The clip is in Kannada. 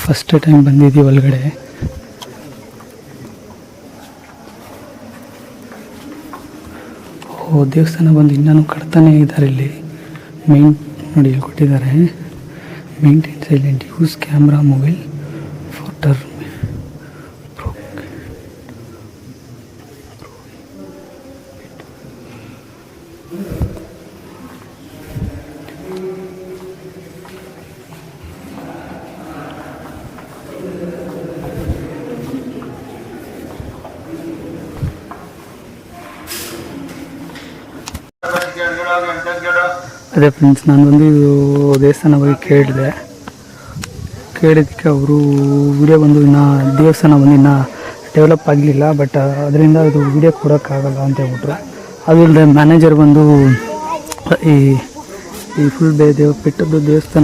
ಫಸ್ಟ್ ಟೈಮ್ ಬಂದಿದ್ದೀವಿ ಒಳಗಡೆ. ದೇವಸ್ಥಾನ ಬಂದು ಇನ್ನೂ ಕಟ್ತಾನೇ ಇದ್ದಾರೆ. ಇಲ್ಲಿ ಮೇನ್ ನೋಡಿ ಇಲ್ಲಿ ಕೊಟ್ಟಿದ್ದಾರೆ, maintain silent, use camera mobile ಫೋಟರ್. ಅದೇ ಫ್ರೆಂಡ್ಸ್, ನಾನು ಬಂದು ದೇವಸ್ಥಾನ ಬಗ್ಗೆ ಕೇಳಿದ್ದಕ್ಕೆ ಅವರು ವಿಡಿಯೋ ಬಂದು ಇನ್ನೂ ದೇವಸ್ಥಾನ ಬಂದು ಇನ್ನೂ ಡೆವಲಪ್ ಆಗಲಿಲ್ಲ, ಬಟ್ ಅದರಿಂದ ಇದು ವಿಡಿಯೋ ಕೊಡೋಕ್ಕಾಗಲ್ಲ ಅಂತ ಹೇಳ್ಬಿಟ್ರು. ಅದು ಇಲ್ಲದೆ ಮ್ಯಾನೇಜರ್ ಬಂದು ಈ ಫುಲ್ ಬೆಟ್ಟದ್ದು ದೇವಸ್ಥಾನ